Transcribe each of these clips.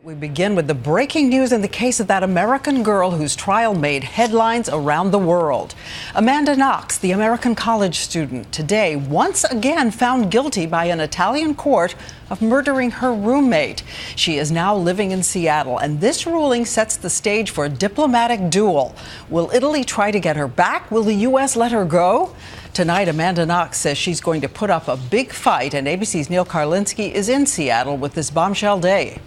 We begin with the breaking news in the case of that American girl whose trial made headlines around the world. Amanda Knox, the American college student, today once again found guilty by an Italian court of murdering her roommate. She is now living in Seattle, and this ruling sets the stage for a diplomatic duel. Will Italy try to get her back? Will the U.S. let her go? Tonight, Amanda Knox says she's going to put up a big fight, and ABC's Neil Karlinski is in Seattle with this bombshell day.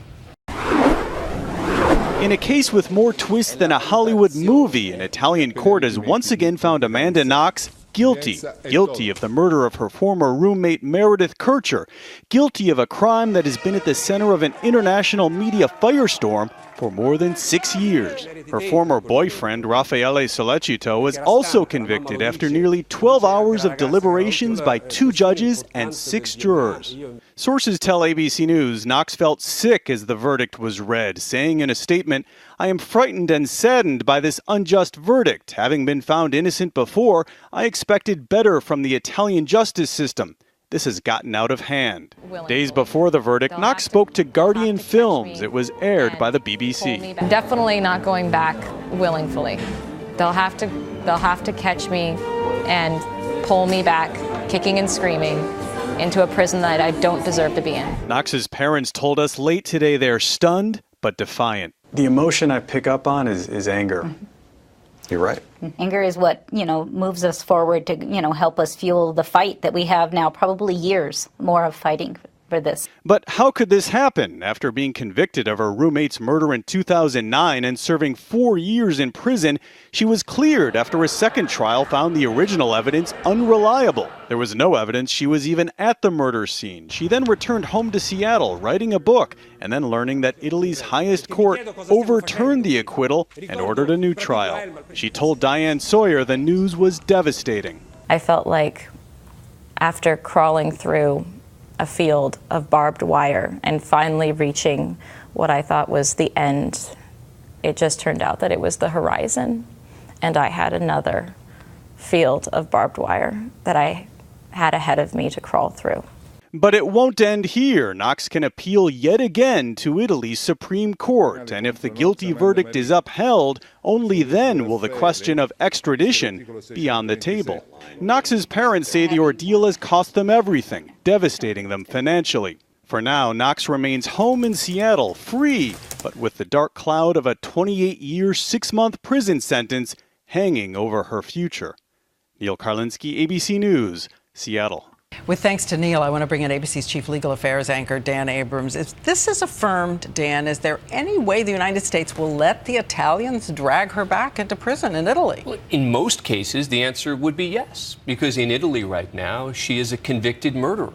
In a case with more twists than a Hollywood movie, an Italian court has once again found Amanda Knox guilty of the murder of her former roommate Meredith Kircher, guilty of a crime that has been at the center of an international media firestorm for more than 6 years. Her former boyfriend, Raffaele Sollecito, was also convicted after nearly 12 hours of deliberations by 2 judges and 6 jurors. Sources tell ABC News Knox felt sick as the verdict was read, saying in a statement, "I am frightened and saddened by this unjust verdict. Having been found innocent before, I expected better from the Italian justice system. This has gotten out of hand." Days before the verdict, Knox spoke to Guardian Films. It was aired by the BBC. I'm definitely not going back willingly. They'll have to catch me and pull me back, kicking and screaming, into a prison that I don't deserve to be in. Knox's parents told us late today they're stunned but defiant. The emotion I pick up on is anger. You're right. Anger is what, moves us forward to, help us fuel the fight that we have now, probably years more of fighting for this. But how could this happen? After being convicted of her roommate's murder in 2009 and serving 4 years in prison, she was cleared after a second trial found the original evidence unreliable. There was no evidence she was even at the murder scene. She then returned home to Seattle, writing a book, and then learning that Italy's highest court overturned the acquittal and ordered a new trial. She told Diane Sawyer the news was devastating. I felt like after crawling through a field of barbed wire and finally reaching what I thought was the end, it just turned out that it was the horizon, and I had another field of barbed wire that I had ahead of me to crawl through. But it won't end here. Knox can appeal yet again to Italy's Supreme Court, and if the guilty verdict is upheld, only then will the question of extradition be on the table. Knox's parents say the ordeal has cost them everything, devastating them financially. For now, Knox remains home in Seattle, free, but with the dark cloud of a 28-year, 6-month prison sentence hanging over her future. Neil Karlinski, ABC News, Seattle. With thanks to Neil, I want to bring in ABC's Chief Legal Affairs anchor, Dan Abrams. If this is affirmed, Dan, is there any way the United States will let the Italians drag her back into prison in Italy? Well, in most cases, the answer would be yes, because in Italy right now, she is a convicted murderer.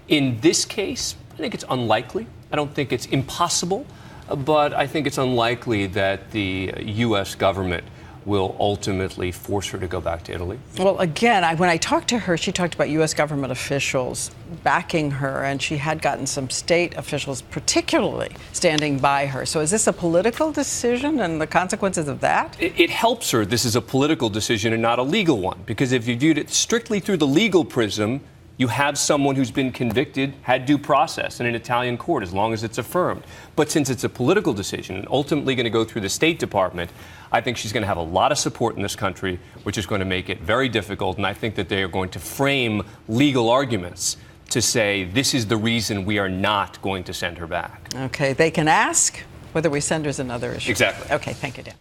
In this case, I think it's unlikely. I don't think it's impossible, but I think it's unlikely that the U.S. government will ultimately force her to go back to Italy. Well, again, when I talked to her, she talked about U.S. government officials backing her, and she had gotten some state officials particularly standing by her. So is this a political decision and the consequences of that? It helps her. This is a political decision and not a legal one, because if you viewed it strictly through the legal prism, you have someone who's been convicted, had due process in an Italian court, as long as it's affirmed. But since it's a political decision and ultimately going to go through the State Department, I think she's going to have a lot of support in this country, which is going to make it very difficult. And I think that they are going to frame legal arguments to say this is the reason we are not going to send her back. Okay, they can ask. Whether we send her is another issue. Exactly. Okay, thank you, Dan.